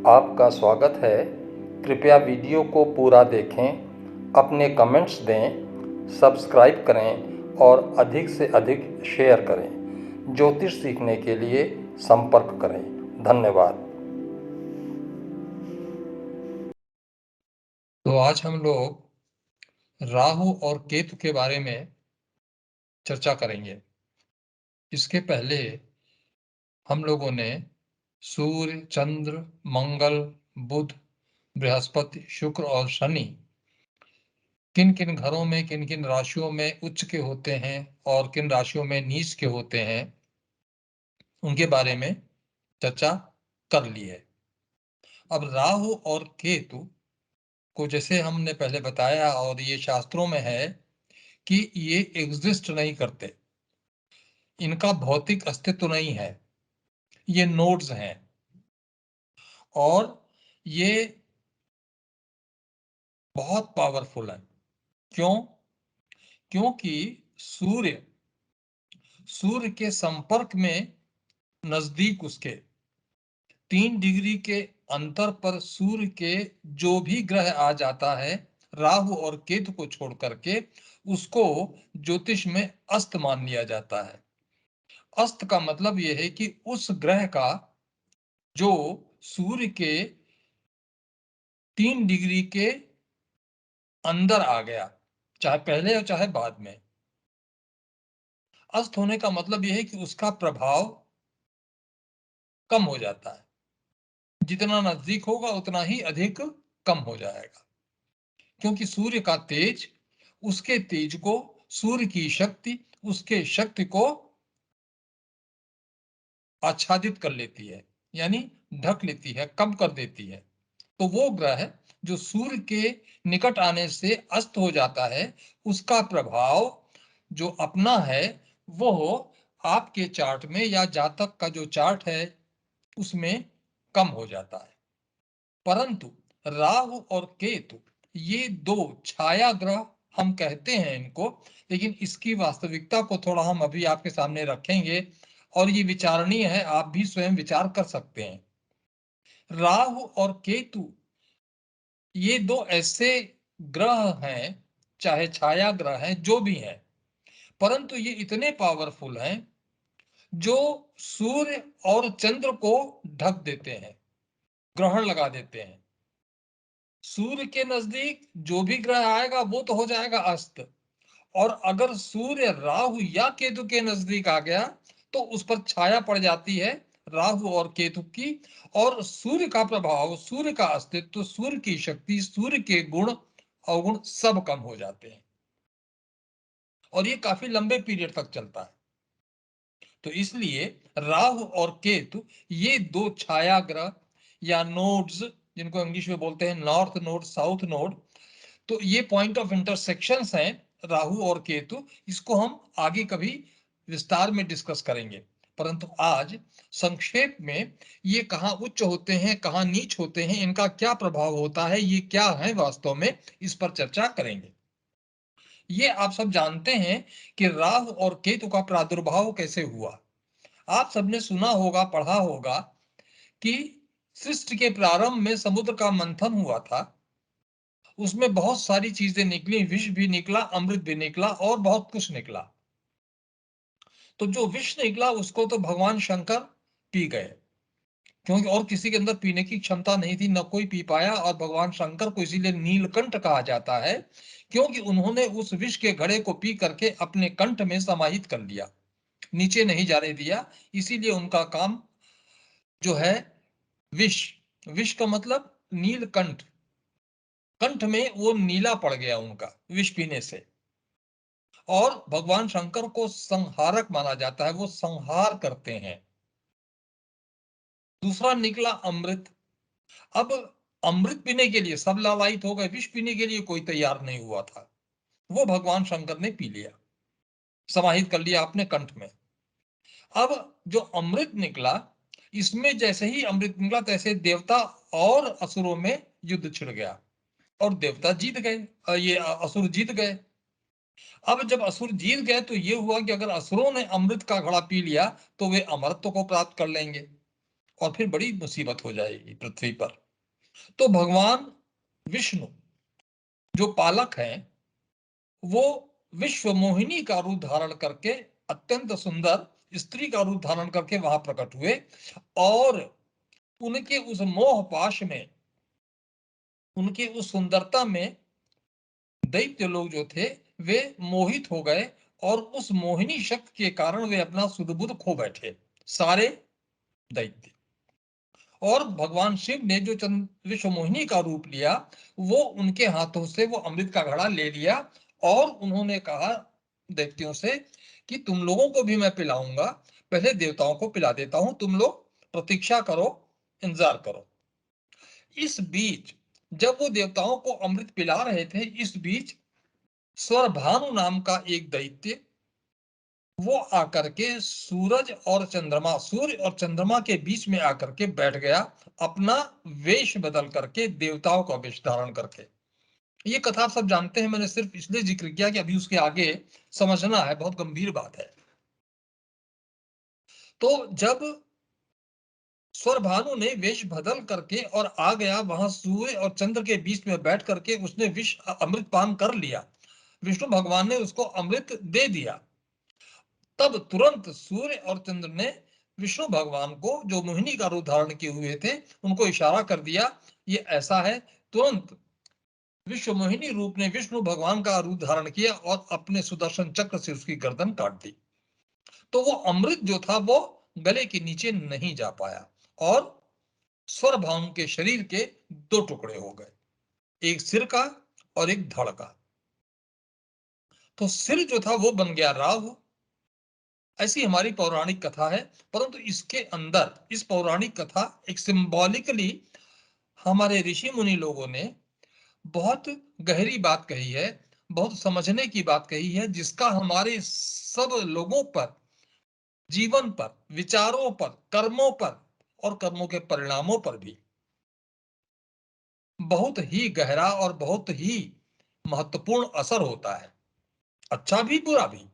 आपका स्वागत है। कृपया वीडियो को पूरा देखें, अपने कमेंट्स दें, सब्सक्राइब करें और अधिक से अधिक शेयर करें। ज्योतिष सीखने के लिए संपर्क करें। धन्यवाद। तो आज हम लोग राहु और केतु के बारे में चर्चा करेंगे। इसके पहले हम लोगों ने सूर्य, चंद्र, मंगल, बुध, बृहस्पति, शुक्र और शनि किन किन घरों में, किन किन राशियों में उच्च के होते हैं और किन राशियों में नीच के होते हैं, उनके बारे में चर्चा कर ली है। अब राहु और केतु को जैसे हमने पहले बताया और ये शास्त्रों में है कि ये एग्जिस्ट नहीं करते, इनका भौतिक अस्तित्व नहीं है, ये नोड्स हैं और ये बहुत पावरफुल है। क्यों? क्योंकि सूर्य सूर्य के संपर्क में नजदीक उसके 3 डिग्री के अंतर पर सूर्य के जो भी ग्रह आ जाता है, राहु और केतु को छोड़ करके, उसको ज्योतिष में अस्त मान लिया जाता है। अस्त का मतलब यह है कि उस ग्रह का जो सूर्य के 3 डिग्री के अंदर आ गया, चाहे पहले और चाहे बाद में। अस्त होने का मतलब यह है कि उसका प्रभाव कम हो जाता है, जितना नजदीक होगा उतना ही अधिक कम हो जाएगा। क्योंकि सूर्य का तेज उसके तेज को, सूर्य की शक्ति उसके शक्ति को आच्छादित कर लेती है, यानी ढक लेती है, कम कर देती है। तो वो ग्रह जो सूर्य के निकट आने से अस्त हो जाता है, उसका प्रभाव जो अपना है वो आपके चार्ट में या जातक का जो चार्ट है उसमें कम हो जाता है। परंतु राहु और केतु ये दो छाया ग्रह हम कहते हैं इनको, लेकिन इसकी वास्तविकता को थोड़ा हम अभी आपके सामने रखेंगे और ये विचारणीय है, आप भी स्वयं विचार कर सकते हैं। राहु और केतु ये दो ऐसे ग्रह हैं, चाहे छाया ग्रह हैं, जो भी हैं, परंतु ये इतने पावरफुल हैं जो सूर्य और चंद्र को ढक देते हैं, ग्रहण लगा देते हैं। सूर्य के नजदीक जो भी ग्रह आएगा वो तो हो जाएगा अस्त, और अगर सूर्य राहु या केतु के नजदीक आ गया तो उस पर छाया पड़ जाती है राहु और केतु की, और सूर्य का प्रभाव, सूर्य का अस्तित्व, सूर्य की शक्ति, सूर्य के गुण अवगुण सब कम हो जाते हैं, और ये काफी लंबे पीरियड तक चलता है। तो इसलिए राहु और केतु ये दो छाया ग्रह या नोड्स, जिनको इंग्लिश में बोलते हैं नॉर्थ नोड, साउथ नोड, तो ये पॉइंट ऑफ इंटरसेक्शंस हैं राहु और केतु। इसको हम आगे कभी विस्तार में डिस्कस करेंगे, परंतु आज संक्षेप में ये कहाँ उच्च होते हैं, कहाँ नीच होते हैं, इनका क्या प्रभाव होता है, ये क्या है वास्तव में, इस पर चर्चा करेंगे। ये आप सब जानते हैं कि राहु और केतु का प्रादुर्भाव कैसे हुआ। आप सबने सुना होगा, पढ़ा होगा कि सृष्टि के प्रारंभ में समुद्र का मंथन हुआ था, उसमें बहुत सारी चीजें निकली, विष भी निकला, अमृत भी निकला और बहुत कुछ निकला। तो जो विष निकला उसको तो भगवान शंकर पी गए, क्योंकि और किसी के अंदर पीने की क्षमता नहीं थी, न कोई पी पाया, और भगवान शंकर को इसीलिए नीलकंठ कहा जाता है, क्योंकि उन्होंने उस विष के घड़े को पी करके अपने कंठ में समाहित कर लिया, नीचे नहीं जाने दिया। इसीलिए उनका काम जो है विष, विष का मतलब नीलकंठ, कंठ में वो नीला पड़ गया उनका विष पीने से, और भगवान शंकर को संहारक माना जाता है, वो संहार करते हैं। दूसरा निकला अमृत। अब अमृत पीने के लिए सब लालायित हो गए, विष पीने के लिए कोई तैयार नहीं हुआ था, वो भगवान शंकर ने पी लिया, समाहित कर लिया अपने कंठ में। अब जो अमृत निकला, इसमें जैसे ही अमृत निकला तैसे देवता और असुरों में युद्ध छिड़ गया और देवता जीत गए, ये असुर जीत गए। अब जब असुर जीत गए तो ये हुआ कि अगर असुरों ने अमृत का घड़ा पी लिया तो वे अमरत्व को प्राप्त कर लेंगे, और फिर बड़ी मुसीबत हो जाएगी पृथ्वी पर। तो भगवान विष्णु जो पालक हैं, वो विश्व मोहिनी का रूप धारण करके, अत्यंत सुंदर स्त्री का रूप धारण करके वहां प्रकट हुए, और उनके उस मोह पाश में, उनके उस सुंदरता में दैत्य लोग जो थे वे मोहित हो गए, और उस मोहिनी शक्ति के कारण वे अपना सुध बुध खो बैठे, सारे दैत्य। और भगवान शिव ने जो विश्व मोहिनी का रूप लिया, वो उनके हाथों से वो अमृत का घड़ा ले लिया, और उन्होंने कहा दैत्यों से कि तुम लोगों को भी मैं पिलाऊंगा, पहले देवताओं को पिला देता हूं, तुम लोग प्रतीक्षा करो, इंतजार करो। इस बीच जब वो देवताओं को अमृत पिला रहे थे, इस बीच स्वरभानु नाम का एक दैत्य, वो आकर के सूरज और चंद्रमा, सूर्य और चंद्रमा के बीच में आकर के बैठ गया, अपना वेश बदल करके, देवताओं का वेश धारण करके। ये कथा आप सब जानते हैं, मैंने सिर्फ इसलिए जिक्र किया कि अभी उसके आगे समझना है, बहुत गंभीर बात है। तो जब स्वरभानु ने वेश बदल करके और आ गया वहां सूर्य और चंद्र के बीच में बैठ करके, उसने विष अमृत पान कर लिया, विष्णु भगवान ने उसको अमृत दे दिया। तब तुरंत सूर्य और चंद्र ने विष्णु भगवान को, जो मोहिनी का रूप धारण किए हुए थे, उनको इशारा कर दिया, ये ऐसा है। तुरंत विश्व मोहिनी रूप ने विष्णु भगवान का रूप धारण किया और अपने सुदर्शन चक्र से उसकी गर्दन काट दी। तो वो अमृत जो था वो गले के नीचे नहीं जा पाया, और स्वरभानु के शरीर के दो टुकड़े हो गए, एक सिर का और एक धड़ का। तो सिर जो था वो बन गया राहु। ऐसी हमारी पौराणिक कथा है, परंतु इसके अंदर, इस पौराणिक कथा एक सिंबॉलिकली हमारे ऋषि मुनि लोगों ने बहुत गहरी बात कही है, बहुत समझने की बात कही है, जिसका हमारे सब लोगों पर, जीवन पर, विचारों पर, कर्मों पर और कर्मों के परिणामों पर भी बहुत ही गहरा और बहुत ही महत्वपूर्ण असर होता है, अच्छा भी बुरा भी।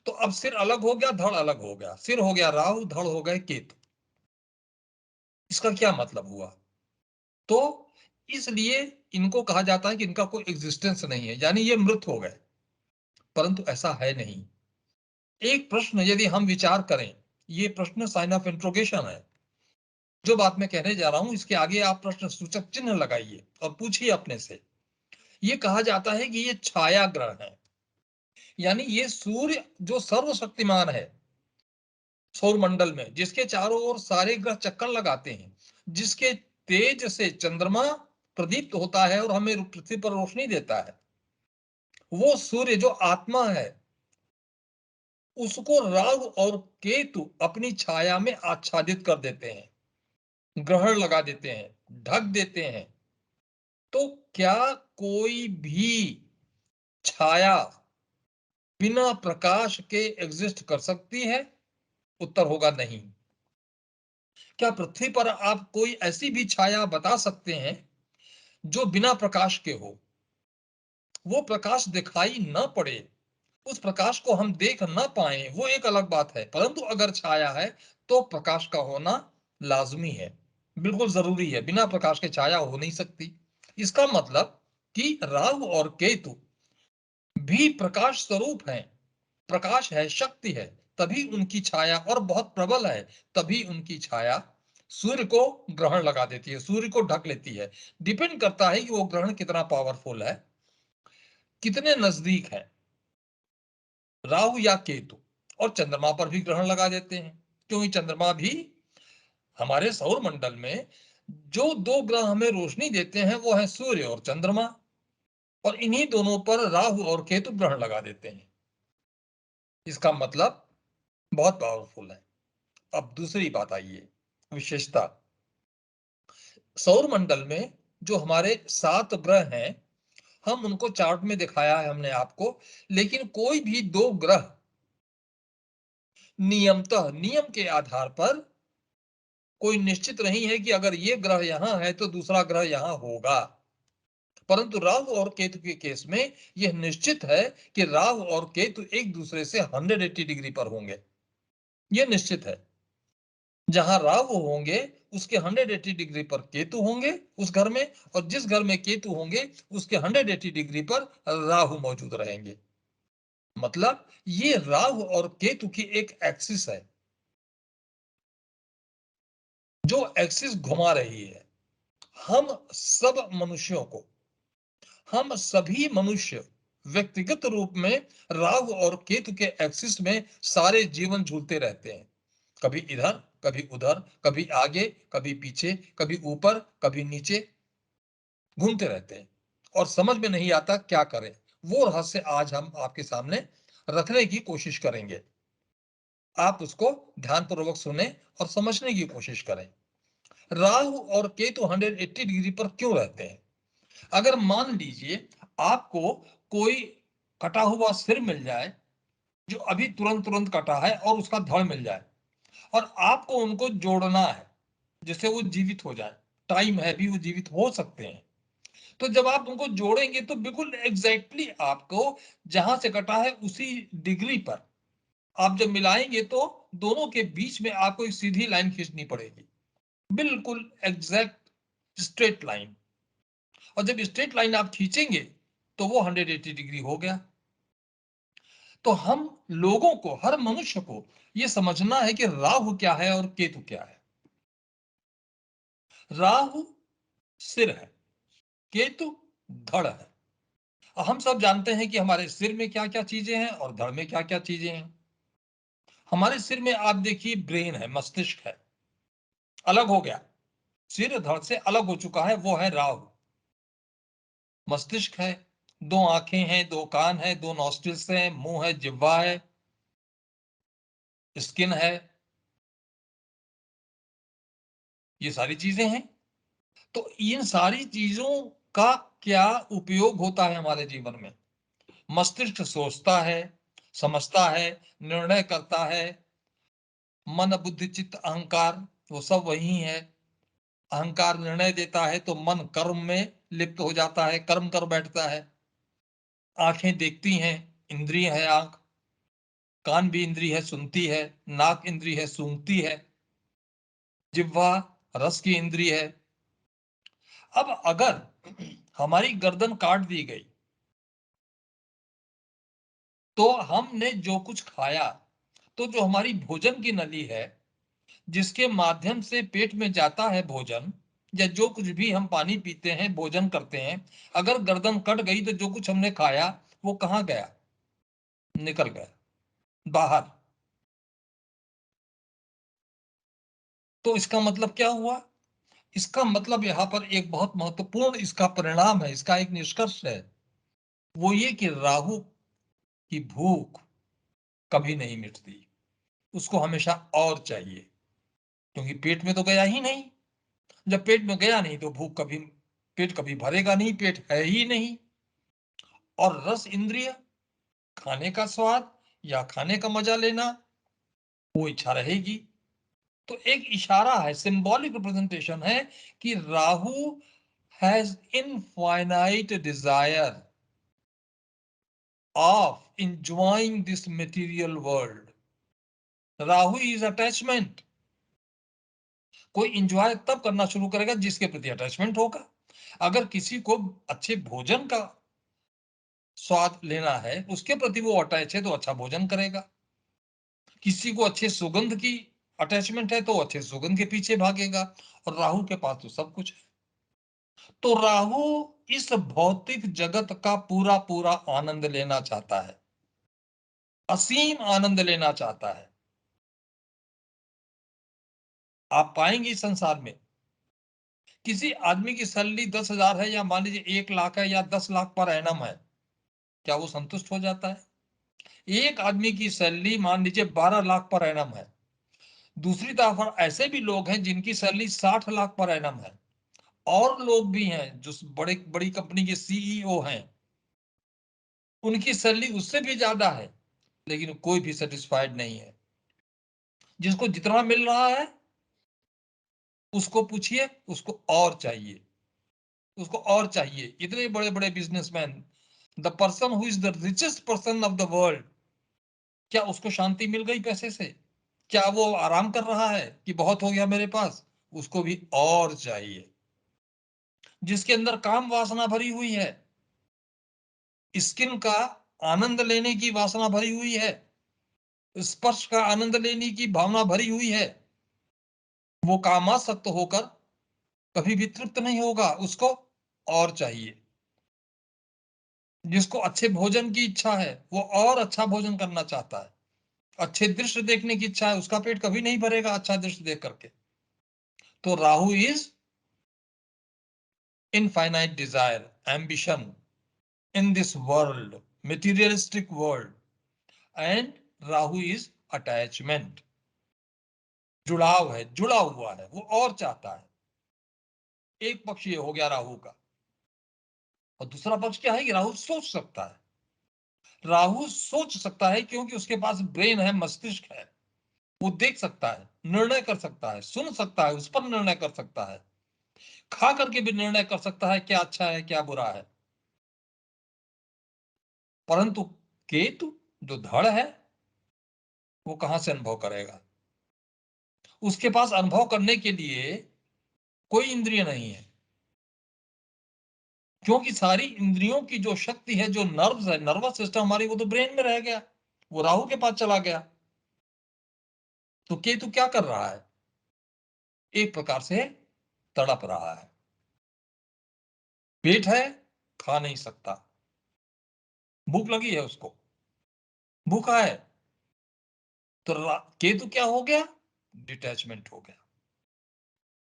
तो अब सिर अलग हो गया, धड़ अलग हो गया, सिर हो गया राहु, धड़ हो गए केतु। इसका क्या मतलब हुआ? तो इसलिए इनको कहा जाता है कि इनका कोई एग्जिस्टेंस नहीं है, यानी ये मृत हो गए, परंतु ऐसा है नहीं। एक प्रश्न यदि हम विचार करें, ये प्रश्न साइन ऑफ इंट्रोगेशन है, जो बात मैं कहने जा रहा हूं इसके आगे आप प्रश्न सूचक चिन्ह लगाइए और पूछिए अपने से। ये कहा जाता है कि ये छाया ग्रह है, यानी ये सूर्य जो सर्वशक्तिमान है सौर मंडल में, जिसके चारों ओर सारे ग्रह चक्कर लगाते हैं, जिसके तेज से चंद्रमा प्रदीप्त होता है और हमें पृथ्वी पर रोशनी देता है, वो सूर्य जो आत्मा है, उसको राहु और केतु अपनी छाया में आच्छादित कर देते हैं, ग्रहण लगा देते हैं, ढक देते हैं। तो क्या कोई भी छाया बिना प्रकाश के एग्जिस्ट कर सकती है? उत्तर होगा नहीं। क्या पृथ्वी पर आप कोई ऐसी भी छाया बता सकते हैं जो बिना प्रकाश के हो? वो प्रकाश दिखाई न पड़े, उस प्रकाश को हम देख ना पाए, वो एक अलग बात है, परंतु अगर छाया है तो प्रकाश का होना लाजमी है, बिल्कुल जरूरी है, बिना प्रकाश के छाया हो नहीं सकती। इसका मतलब कि राहु और केतु भी प्रकाश स्वरूप हैं, प्रकाश है, शक्ति है, तभी उनकी छाया, और बहुत प्रबल है, तभी उनकी छाया सूर्य को ग्रहण लगा देती है, सूर्य को ढक लेती है। डिपेंड करता है कि वो ग्रहण कितना पावरफुल है, कितने नजदीक है राहु या केतु। और चंद्रमा पर भी ग्रहण लगा देते हैं, क्योंकि चंद्रमा भी हमारे सौर मंडल में जो दो ग्रह हमें रोशनी देते हैं वो है सूर्य और चंद्रमा, और इन्हीं दोनों पर राहु और केतु ग्रहण लगा देते हैं। इसका मतलब बहुत पावरफुल है। अब दूसरी बात आइए, विशेषता। सौर मंडल में जो हमारे 7 ग्रह हैं, हम उनको चार्ट में दिखाया है हमने आपको, लेकिन कोई भी दो ग्रह नियमतः, नियम के आधार पर कोई निश्चित नहीं है कि अगर ये ग्रह यहां है तो दूसरा ग्रह यहां होगा। परंतु राहु और केतु के केस में यह निश्चित है कि राहु और केतु एक दूसरे से 180 डिग्री पर होंगे, यह निश्चित है। जहां राहु होंगे उसके 180 डिग्री पर केतु होंगे उस घर में, और जिस घर में केतु होंगे उसके 180 डिग्री पर राहु मौजूद रहेंगे। मतलब ये राहु और केतु की एक एक्सिस है जो एक्सिस घुमा रही है। हम सब मनुष्यों को, हम सभी मनुष्य व्यक्तिगत रूप में राहु और केतु के एक्सिस में सारे जीवन झूलते रहते हैं। कभी इधर, कभी उधर, कभी आगे, कभी पीछे, कभी ऊपर, कभी नीचे घूमते रहते हैं और समझ में नहीं आता क्या करें। वो रहस्य आज हम आपके सामने रखने की कोशिश करेंगे। आप उसको ध्यानपूर्वक सुने और समझने की कोशिश करें। राहु और केतु 180 डिग्री पर क्यों रहते हैं? अगर मान लीजिए आपको कोई कटा हुआ सिर मिल जाए, जो अभी तुरंत तुरंत कटा है, और उसका धड़ मिल जाए, और आपको उनको जोड़ना है जिससे वो जीवित हो जाए, टाइम है भी वो जीवित हो सकते हैं, तो जब आप उनको जोड़ेंगे तो बिल्कुल एग्जैक्टली आपको जहां से कटा है उसी डिग्री पर आप जब मिलाएंगे तो दोनों के बीच में आपको एक सीधी लाइन खींचनी पड़ेगी, बिल्कुल एग्जैक्ट स्ट्रेट लाइन। और जब स्ट्रेट लाइन आप खींचेंगे तो वो 180 डिग्री हो गया। तो हम लोगों को, हर मनुष्य को यह समझना है कि राहु क्या है और केतु क्या है। राहु सिर है, केतु धड़ है। हम सब जानते हैं कि हमारे सिर में क्या क्या चीजें हैं और धड़ में क्या क्या चीजें हैं। हमारे सिर में आप देखिए ब्रेन है, मस्तिष्क है, अलग हो गया, सिर धड़ से अलग हो चुका है, वो है राहु। मस्तिष्क है, दो आंखें हैं, दो कान है, दो नॉस्ट्रिल्स हैं, मुंह है, जिह्वा है, स्किन है, ये सारी चीजें हैं। तो इन सारी चीजों का क्या उपयोग होता है हमारे जीवन में? मस्तिष्क सोचता है, समझता है, निर्णय करता है। मन बुद्धि चित्त अहंकार वो सब वही है। अहंकार निर्णय देता है तो मन कर्म में लिप्त हो जाता है, कर्म कर बैठता है। आंखें देखती हैं, इंद्रिय है आंख। कान भी इंद्रिय है, सुनती है। नाक इंद्रिय है, सूंघती है। जिह्वा रस की इंद्रिय है। अब अगर हमारी गर्दन काट दी गई तो हमने जो कुछ खाया, तो जो हमारी भोजन की नली है जिसके माध्यम से पेट में जाता है भोजन, या जो कुछ भी हम पानी पीते हैं, भोजन करते हैं, अगर गर्दन कट गई तो जो कुछ हमने खाया वो कहां गया? निकल गया बाहर। तो इसका मतलब क्या हुआ? इसका मतलब यहां पर एक बहुत महत्वपूर्ण इसका परिणाम है, इसका एक निष्कर्ष है, वो ये कि राहु की भूख कभी नहीं मिटती, उसको हमेशा और चाहिए, क्योंकि पेट में तो गया ही नहीं। जब पेट में गया नहीं तो भूख कभी, पेट कभी भरेगा नहीं, पेट है ही नहीं। और रस इंद्रिय, खाने का स्वाद या खाने का मजा लेना, वो इच्छा रहेगी। तो एक इशारा है, सिंबॉलिक रिप्रेजेंटेशन है कि Rahu has infinite desire of enjoying this material world. Rahu is attachment. कोई इंजॉय तब करना शुरू करेगा जिसके प्रति अटैचमेंट होगा। अगर किसी को अच्छे भोजन का स्वाद लेना है, उसके प्रति वो अटैच है, तो अच्छा भोजन करेगा। किसी को अच्छे सुगंध की अटैचमेंट है तो अच्छे सुगंध के पीछे भागेगा। और राहु के पास तो सब कुछ है। तो राहु इस भौतिक जगत का पूरा पूरा आनंद लेना चाहता है, असीम आनंद लेना चाहता है। आप पाएंगे इस संसार में किसी आदमी की सैलरी 10,000 है, या मान लीजिए 1 लाख है, या 10 लाख पर एनम है, क्या वो संतुष्ट हो जाता है? एक आदमी की सैलरी मान लीजिए 12 लाख पर एनम है। दूसरी तरफ ऐसे भी लोग हैं जिनकी सैलरी 60 लाख पर एनम है। और लोग भी हैं जो बड़े बड़ी कंपनी के सीईओ हैं, उनकी सैलरी उससे भी ज्यादा है, लेकिन कोई भी सेटिस्फाइड नहीं है। जिसको जितना मिल रहा है उसको पूछिए, उसको और चाहिए, उसको और चाहिए। इतने बड़े बड़े businessman, the person who is the richest person of the world, क्या उसको शांति मिल गई पैसे से? क्या वो आराम कर रहा है कि बहुत हो गया मेरे पास? उसको भी और चाहिए। जिसके अंदर काम वासना भरी हुई है, स्किन का आनंद लेने की वासना भरी हुई है, स्पर्श का आनंद लेने की भावना भरी हुई है, वो कामासक्त होकर कभी भी तृप्त नहीं होगा, उसको और चाहिए। जिसको अच्छे भोजन की इच्छा है, वो और अच्छा भोजन करना चाहता है। अच्छे दृश्य देखने की इच्छा है, उसका पेट कभी नहीं भरेगा अच्छा दृश्य देख करके। तो Rahu is infinite desire, ambition in this world, materialistic world, and Rahu is attachment, जुड़ाव है, जुड़ा हुआ है, वो और चाहता है। एक पक्ष ये हो गया राहु का। और दूसरा पक्ष क्या है कि राहु सोच सकता है। राहु सोच सकता है क्योंकि उसके पास ब्रेन है, मस्तिष्क है। वो देख सकता है, निर्णय कर सकता है, सुन सकता है, उस पर निर्णय कर सकता है, खा करके भी निर्णय कर सकता है क्या अच्छा है क्या बुरा है। परंतु केतु जो धड़ है, वो कहां से अनुभव करेगा? उसके पास अनुभव करने के लिए कोई इंद्रिय नहीं है, क्योंकि सारी इंद्रियों की जो शक्ति है, जो नर्व्स है, नर्वस सिस्टम हमारी, वो तो ब्रेन में रह गया, वो राहु के पास चला गया। तो केतु क्या कर रहा है? एक प्रकार से तड़प रहा है। पेट है, खा नहीं सकता, भूख लगी है उसको, भूखा है। तो केतु क्या हो गया? डिटैचमेंट हो गया।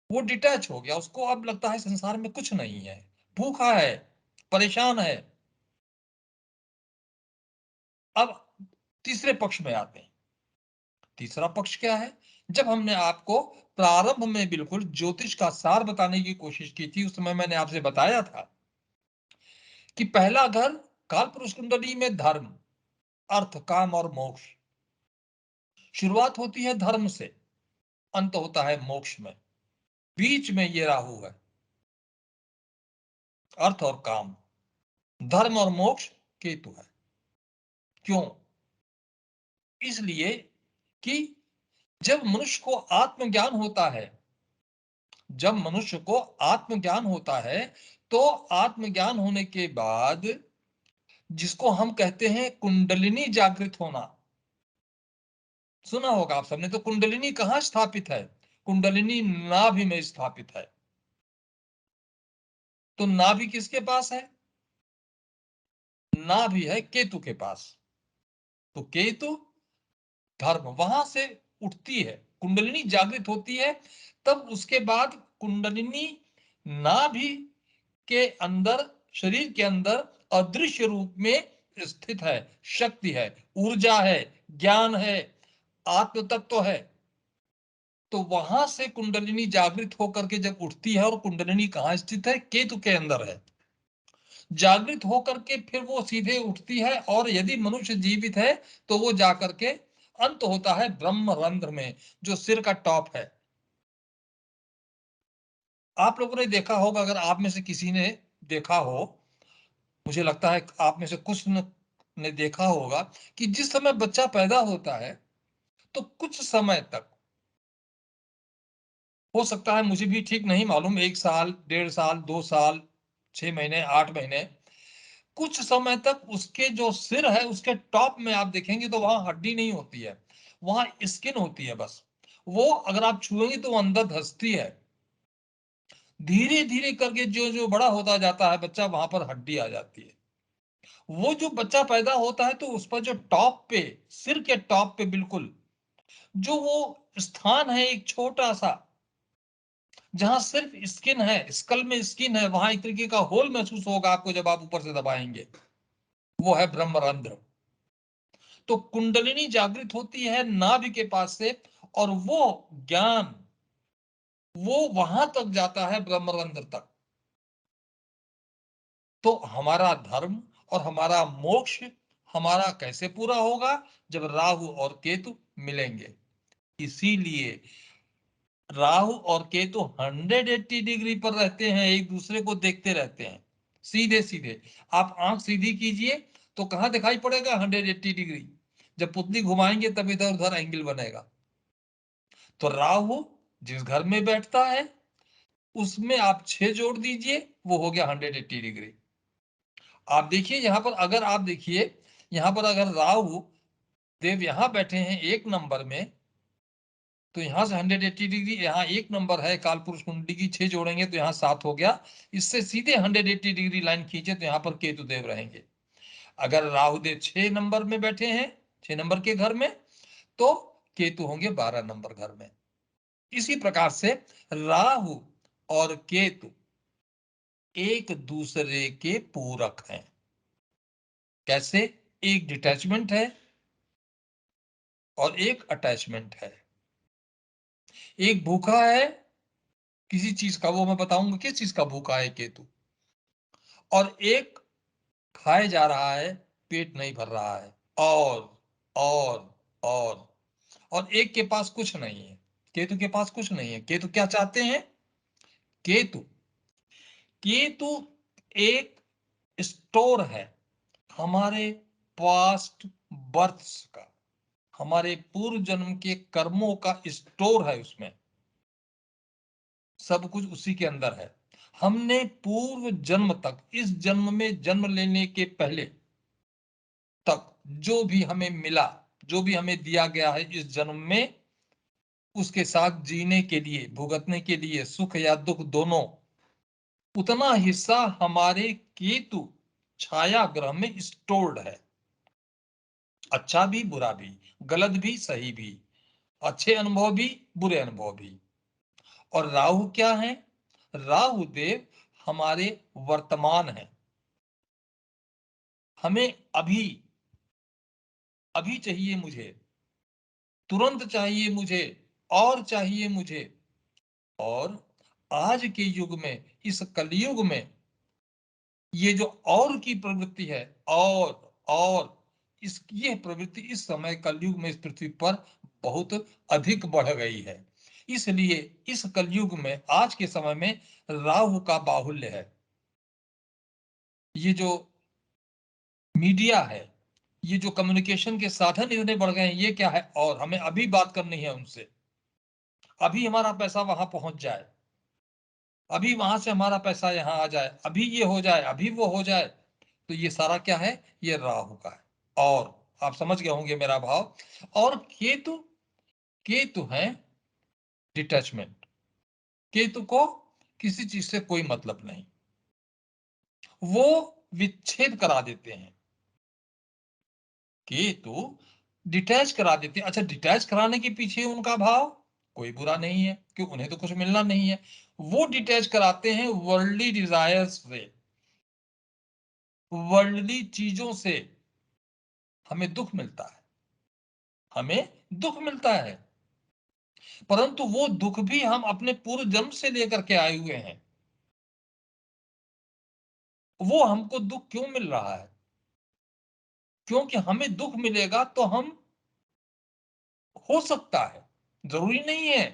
वो डिटैच हो गया, उसको अब लगता है संसार में कुछ नहीं है, भूखा है, परेशान है। अब तीसरे पक्ष में आते हैं। तीसरा पक्ष क्या है? जब हमने आपको प्रारंभ में बिल्कुल ज्योतिष का सार बताने की कोशिश की थी, उस समय मैंने आपसे बताया था कि पहला घर कालपुरुष कुंडली में धर्म, अर्थ, काम और मोक्ष। शुरुआत होती है धर्म से, अंत होता है मोक्ष में। बीच में ये राहु है, अर्थ और काम, धर्म और मोक्ष केतु है। क्यों? इसलिए कि जब मनुष्य को आत्मज्ञान होता है, जब मनुष्य को आत्मज्ञान होता है, तो आत्मज्ञान होने के बाद जिसको हम कहते हैं कुंडलिनी जागृत होना, सुना होगा आप सबने। तो कुंडलिनी कहां स्थापित है? कुंडलिनी नाभि में स्थापित है। तो नाभि किसके पास है? नाभि है केतु के पास। तो केतु धर्म वहां से उठती है, कुंडलिनी जागृत होती है। तब उसके बाद कुंडलिनी नाभि के अंदर, शरीर के अंदर अदृश्य रूप में स्थित है, शक्ति है, ऊर्जा है, ज्ञान है, आत्म तत्व है। तो वहां से कुंडलिनी जागृत होकर के जब उठती है, और कुंडलिनी कहां स्थित है? केतु के अंदर है। जागृत होकर के फिर वो सीधे उठती है, और यदि मनुष्य जीवित है तो वो जाकर के अंत होता है ब्रह्म रंध्र में, जो सिर का टॉप है। आप लोगों ने देखा होगा, अगर आप में से किसी ने देखा हो, मुझे लगता है आप में से कुछ ने देखा होगा कि जिस समय बच्चा पैदा होता है, तो कुछ समय तक, हो सकता है, मुझे भी ठीक नहीं मालूम, 1 साल, 1.5 साल, 2 साल, 6 महीने, 8 महीने, कुछ समय तक उसके जो सिर है, उसके टॉप में आप देखेंगे तो वहां हड्डी नहीं होती है, वहां स्किन होती है बस। वो अगर आप छुएंगे तो वो अंदर धंसती है। धीरे धीरे करके जो जो बड़ा होता जाता है बच्चा, वहां पर हड्डी आ जाती है। वो जो बच्चा पैदा होता है, तो उस पर जो टॉप पे, सिर के टॉप पे बिल्कुल जो वो स्थान है, एक छोटा सा, जहां सिर्फ स्किन है, स्कल में स्किन है, वहां एक तरीके का होल महसूस होगा आपको जब आप ऊपर से दबाएंगे, वो है ब्रह्मरंध्र। तो कुंडलिनी जागृत होती है नाभि के पास से, और वो ज्ञान, वो वहां तक जाता है ब्रह्मरंध्र तक। तो हमारा धर्म और हमारा मोक्ष हमारा कैसे पूरा होगा? जब राहु और केतु मिलेंगे। इसीलिए राहु और केतु 180 डिग्री पर रहते हैं, एक दूसरे को देखते रहते हैं, सीधे सीधे। आप आंख सीधी कीजिए तो कहां दिखाई पड़ेगा? 180 डिग्री। जब पुतली घुमाएंगे तब इधर उधर एंगल बनेगा। तो राहु जिस घर में बैठता है उसमें आप 6 जोड़ दीजिए, वो हो गया 180 डिग्री। आप देखिए यहां पर, अगर आप देखिए यहां पर अगर राहु देव यहां बैठे हैं 1 नंबर में, तो यहां से 180 डिग्री, यहाँ 1 नंबर है काल पुरुष कुंडली की, 6 जोड़ेंगे तो यहाँ 7 हो गया। इससे सीधे 180 डिग्री लाइन खींचे तो यहाँ पर केतु देव रहेंगे। अगर राहु देव 6 नंबर में बैठे हैं, 6 नंबर के घर में, तो केतु होंगे 12 नंबर घर में। इसी प्रकार से राहु और केतु एक दूसरे के पूरक हैं। कैसे? एक डिटैचमेंट है और एक अटैचमेंट है। एक भूखा है किसी चीज का, वो मैं बताऊंगा किस चीज का भूखा है केतु, और एक खाए जा रहा है, पेट नहीं भर रहा है, और और और एक के पास कुछ नहीं है, केतु के पास कुछ नहीं है। केतु क्या चाहते हैं? केतु केतु एक स्टोर है हमारे पास्ट बर्थ्स का, हमारे पूर्व जन्म के कर्मों का स्टोर है। उसमें सब कुछ उसी के अंदर है। हमने पूर्व जन्म तक, इस जन्म में जन्म लेने के पहले तक जो भी हमें मिला, जो भी हमें दिया गया है इस जन्म में, उसके साथ जीने के लिए, भुगतने के लिए, सुख या दुख दोनों, उतना हिस्सा हमारे केतु छाया ग्रह में स्टोर्ड है। अच्छा भी बुरा भी, गलत भी सही भी, अच्छे अनुभव भी बुरे अनुभव भी। और राहु क्या है? राहु देव हमारे वर्तमान है। हमें अभी अभी चाहिए मुझे, तुरंत चाहिए मुझे, और चाहिए मुझे। और आज के युग में, इस कलयुग में, ये जो और की प्रवृत्ति है, और ये प्रवृत्ति इस समय कलयुग में इस पृथ्वी पर बहुत अधिक बढ़ गई है। इसलिए इस कलयुग में, आज के समय में राहु का बाहुल्य है। ये जो मीडिया है, ये जो कम्युनिकेशन के साधन इतने बढ़ गए हैं, ये क्या है? और हमें अभी बात करनी है उनसे, अभी हमारा पैसा वहां पहुंच जाए, अभी वहां से हमारा पैसा यहाँ आ जाए, अभी ये हो जाए, अभी वो हो जाए। तो ये सारा क्या है? ये राहु का है। और आप समझ गए होंगे मेरा भाव। और केतु, केतु है डिटैचमेंट। केतु को किसी चीज से कोई मतलब नहीं, वो विच्छेद करा देते हैं। केतु डिटैच करा देते हैं। अच्छा, डिटैच कराने के पीछे उनका भाव कोई बुरा नहीं है, क्यों? उन्हें तो कुछ मिलना नहीं है। वो डिटैच कराते हैं वर्ल्डली डिजायर्स से, वर्ल्डली चीजों से हमें दुख मिलता है, हमें दुख मिलता है। परंतु वो दुख भी हम अपने पूर्व जन्म से लेकर के आए हुए हैं। वो हमको दुख क्यों मिल रहा है? क्योंकि हमें दुख मिलेगा तो हम, हो सकता है, जरूरी नहीं है,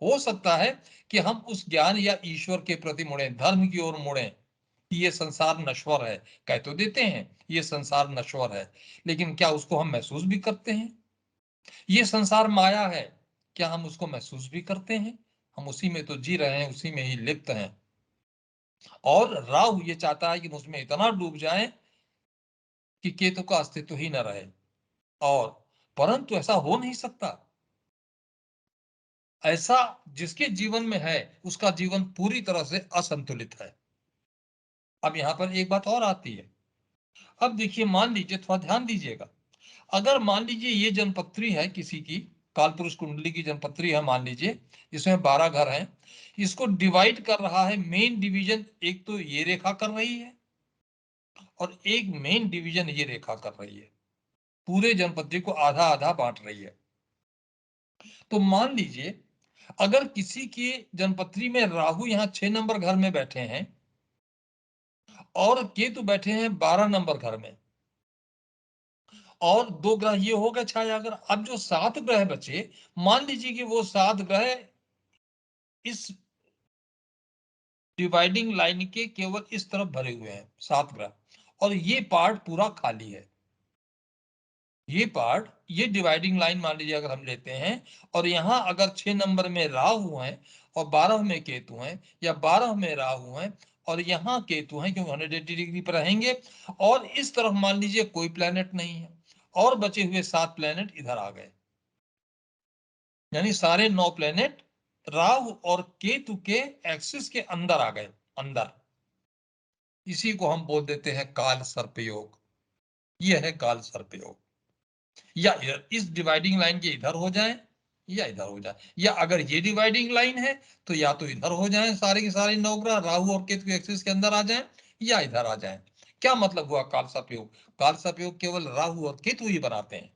हो सकता है कि हम उस ज्ञान या ईश्वर के प्रति मुड़े, धर्म की ओर मुड़े कि ये संसार नश्वर है। कह तो देते हैं ये संसार नश्वर है, लेकिन क्या उसको हम महसूस भी करते हैं? ये संसार माया है, क्या हम उसको महसूस भी करते हैं? हम उसी में तो जी रहे हैं, उसी में ही लिप्त हैं। और राहु ये चाहता है कि उसमें इतना डूब जाए कि केतु का अस्तित्व ही न रहे। और परंतु ऐसा हो नहीं सकता। ऐसा जिसके जीवन में है, उसका जीवन पूरी तरह से असंतुलित है। अब यहां पर एक बात और आती है। अब देखिए, मान लीजिए, थोड़ा ध्यान दीजिएगा, अगर मान लीजिए ये जनपत्री है किसी की, कालपुरुष कुंडली की जनपत्री है मान लीजिए, इसमें 12 घर हैं, इसको डिवाइड कर रहा है मेन डिवीजन, एक तो ये रेखा कर रही है और एक मेन डिवीजन ये रेखा कर रही है, पूरे जनपत्री को आधा आधा बांट रही है। तो मान लीजिए अगर किसी की जनपत्री में राहु यहाँ 6 नंबर घर में बैठे हैं और केतु बैठे हैं 12 नंबर घर में, और 2 ग्रह ये हो गए छाया ग्रह। अब जो 7 ग्रह बचे, मान लीजिए कि वो 7 ग्रह इस डिवाइडिंग लाइन के केवल इस तरफ भरे हुए हैं, 7 ग्रह, और ये पार्ट पूरा खाली है। ये पार्ट, ये डिवाइडिंग लाइन मान लीजिए अगर हम लेते हैं, और यहाँ अगर 6 नंबर में राहु है और 12 में केतु है, या 12 में राहु है और यहाँ केतु है, क्योंकि 180 डिग्री पर रहेंगे, और इस तरफ मान लीजिए कोई प्लेनेट नहीं है, और बचे हुए 7 प्लेनेट इधर आ गए, यानी सारे 9 प्लेनेट राहु और केतु के एक्सिस के अंदर आ गए, अंदर। इसी को हम बोल देते हैं काल सर्पयोग। यह है काल सर्पयोग। या इस डिवाइडिंग लाइन के इधर हो जाए या इधर हो जाए, या अगर ये डिवाइडिंग लाइन है तो या तो इधर हो जाए, सारे के सारे नवग्रह राहु और केतु एक्सिस के अंदर आ जाए, या इधर आ जाए। क्या मतलब हुआ काल सर्पयोग? काल सर्पयोग केवल राहु और केतु ही बनाते हैं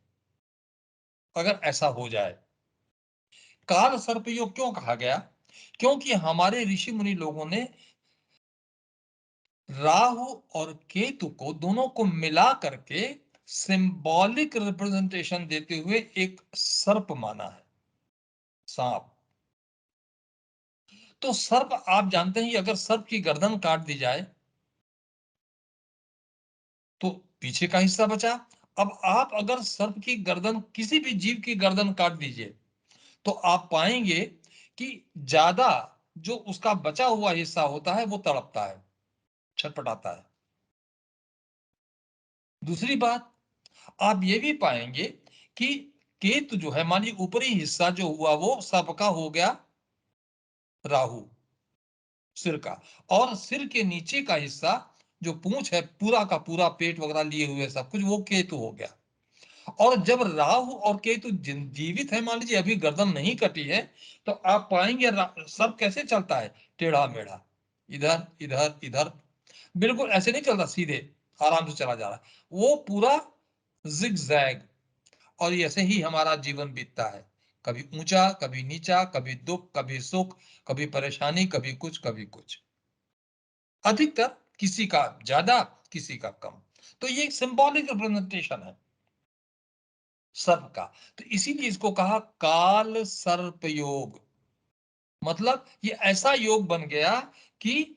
अगर ऐसा हो जाए। काल सर्पयोग क्यों कहा गया? क्योंकि हमारे ऋषि मुनि लोगों ने राहु और केतु को, दोनों को मिला करके सिंबॉलिक रिप्रेजेंटेशन देते हुए एक सर्प माना है, सांप। तो सर्प आप जानते हैं कि अगर सर्प की गर्दन काट दी जाए तो पीछे का हिस्सा बचा। अब आप अगर सर्प की गर्दन, किसी भी जीव की गर्दन काट दीजिए, तो आप पाएंगे कि ज्यादा जो उसका बचा हुआ हिस्सा होता है वो तड़पता है, छटपटाता है। दूसरी बात, आप ये भी पाएंगे कि केतु जो है, मानिए ऊपरी हिस्सा जो हुआ वो सबका हो गया राहु, सिर का, और सिर के नीचे का हिस्सा जो पूंछ है, पूरा का पूरा पेट वगैरह लिए हुए सब कुछ, वो केतु हो गया। और जब राहु और केतु जीवित है, मान लीजिए अभी गर्दन नहीं कटी है, तो आप पाएंगे सब कैसे चलता है, टेढ़ा मेढ़ा, इधर इधर इधर, बिल्कुल ऐसे नहीं चलता सीधे, आराम से चला जा रहा है वो पूरा जिगजैग। और ऐसे ही हमारा जीवन बीतता है, कभी ऊंचा कभी नीचा, कभी दुख कभी सुख, कभी परेशानी कभी कुछ कभी कुछ, अधिकतर किसी का ज्यादा किसी का कम। तो ये एक सिंबॉलिक रिप्रेजेंटेशन है सर्प का। तो इसीलिए इसको कहा काल सर्प योग। मतलब ये ऐसा योग बन गया कि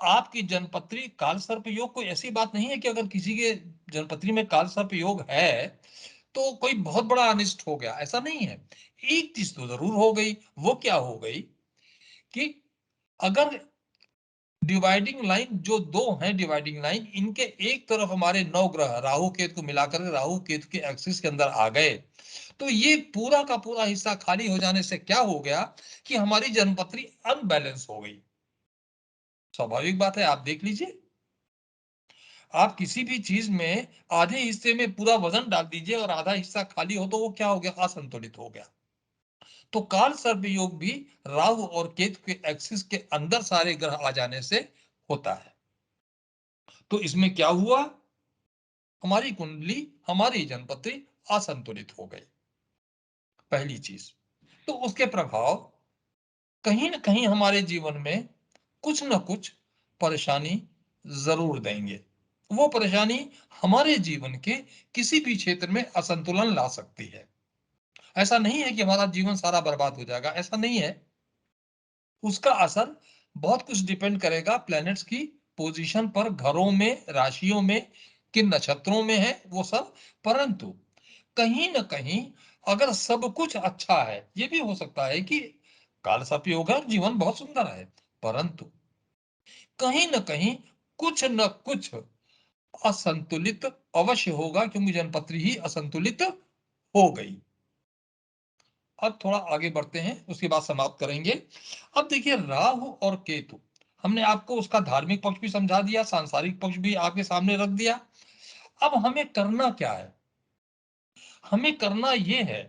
आपकी जनपत्री, काल सर्प योग कोई ऐसी बात नहीं है कि अगर किसी के जनपत्री में काल सर्प योग है तो कोई बहुत बड़ा अनिष्ट हो गया, ऐसा नहीं है। एक चीज तो जरूर हो गई, वो क्या हो गई कि अगर डिवाइडिंग लाइन जो दो हैं, डिवाइडिंग लाइन, इनके एक तरफ हमारे 9 ग्रह राहु केतु को मिलाकर राहु केतु के एक्सिस के अंदर आ गए, तो ये पूरा का पूरा हिस्सा खाली हो जाने से क्या हो गया कि हमारी जन्मपत्री अनबैलेंस हो गई। स्वाभाविक बात है, आप देख लीजिए, आप किसी भी चीज में आधे हिस्से में पूरा वजन डाल दीजिए और आधा हिस्सा खाली हो तो वो क्या हो गया, असंतुलित हो गया। तो काल सर्प योग भी राहु और केतु के एक्सिस के अंदर सारे ग्रह आ जाने से होता है। तो इसमें क्या हुआ, हमारी कुंडली, हमारी जनपत्री असंतुलित हो गई, पहली चीज। तो उसके प्रभाव कहीं ना कहीं हमारे जीवन में कुछ ना कुछ परेशानी जरूर देंगे। वो परेशानी हमारे जीवन के किसी भी क्षेत्र में असंतुलन ला सकती है। ऐसा नहीं है कि हमारा जीवन सारा बर्बाद हो जाएगा, ऐसा नहीं है। उसका असर बहुत कुछ डिपेंड करेगा प्लैनेट्स की पोजीशन पर, घरों में, राशियों में, किन नक्षत्रों में है वो सब। परंतु कहीं ना कहीं अगर सब कुछ अच्छा है, ये भी हो सकता है कि काल सर्प योग है और जीवन बहुत सुंदर है, परंतु कहीं ना कहीं कुछ न कुछ असंतुलित अवश्य होगा, क्योंकि जनपत्री ही असंतुलित हो गई। अब थोड़ा आगे बढ़ते हैं, उसके बाद समाप्त करेंगे। अब देखिए, राहु और केतु, हमने आपको उसका धार्मिक पक्ष भी समझा दिया, सांसारिक पक्ष भी आपके सामने रख दिया। अब हमें करना क्या है? हमें करना यह है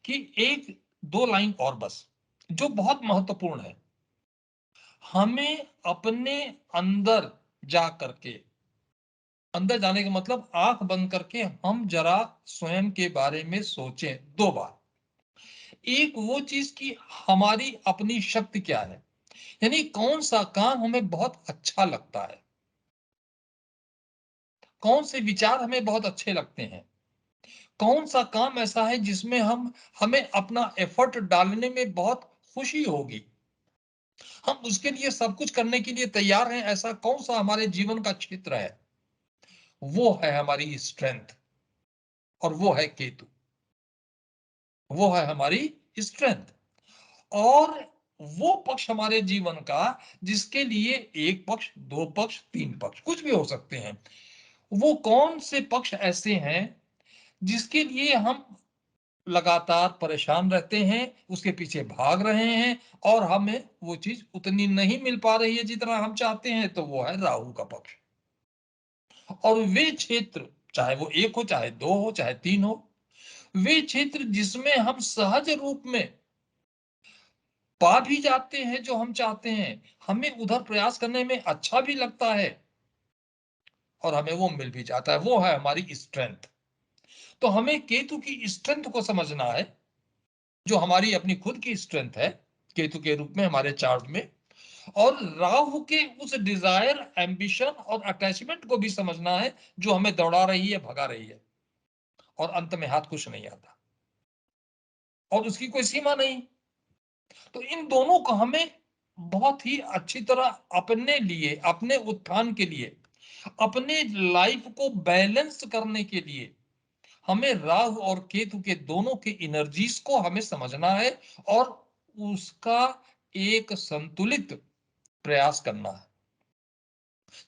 कि एक दो लाइन और बस, जो बहुत महत्वपूर्ण है, हमें अपने अंदर जा करके, अंदर जाने का मतलब आंख बंद करके हम जरा स्वयं के बारे में सोचें 2 बार। एक वो चीज कि हमारी अपनी शक्ति क्या है, यानी कौन सा काम हमें बहुत अच्छा लगता है, कौन से विचार हमें बहुत अच्छे लगते हैं, कौन सा काम ऐसा है जिसमें हमें अपना एफर्ट डालने में बहुत खुशी होगी, हम उसके लिए सब कुछ करने के लिए तैयार हैं। ऐसा कौन सा हमारे जीवन का क्षेत्र है, वो है हमारी स्ट्रेंथ। और वो है केतु, वो है हमारी स्ट्रेंथ। और वो पक्ष हमारे जीवन का जिसके लिए एक पक्ष, दो पक्ष, तीन पक्ष कुछ भी हो सकते हैं, वो कौन से पक्ष ऐसे हैं जिसके लिए हम लगातार परेशान रहते हैं, उसके पीछे भाग रहे हैं और हमें वो चीज उतनी नहीं मिल पा रही है जितना हम चाहते हैं, तो वो है राहु का पक्ष। और वे क्षेत्र, चाहे वो एक हो, चाहे दो हो, चाहे तीन हो, वे क्षेत्र जिसमें हम सहज रूप में पा भी जाते हैं जो हम चाहते हैं, हमें उधर प्रयास करने में अच्छा भी लगता है और हमें वो मिल भी जाता है, वो है हमारी स्ट्रेंथ। तो हमें केतु की स्ट्रेंथ को समझना है, जो हमारी अपनी खुद की स्ट्रेंथ है केतु के रूप में हमारे चार्ट में, और राहु के उस डिजायर, एम्बिशन और अटैचमेंट को भी समझना है जो हमें दौड़ा रही है, भगा रही है, और अंत में हाथ कुछ नहीं आता और उसकी कोई सीमा नहीं। तो इन दोनों को हमें बहुत ही अच्छी तरह अपने लिए, अपने उत्थान के लिए, अपने लाइफ को बैलेंस करने के लिए हमें राहु और केतु के दोनों के एनर्जीज को हमें समझना है और उसका एक संतुलित प्रयास करना है।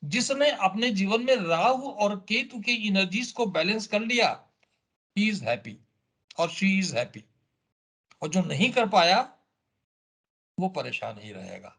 जिसने अपने जीवन में राहु और केतु के एनर्जीज को बैलेंस कर लिया, ही इज हैप्पी और शी इज हैप्पी। और जो नहीं कर पाया वो परेशान ही रहेगा।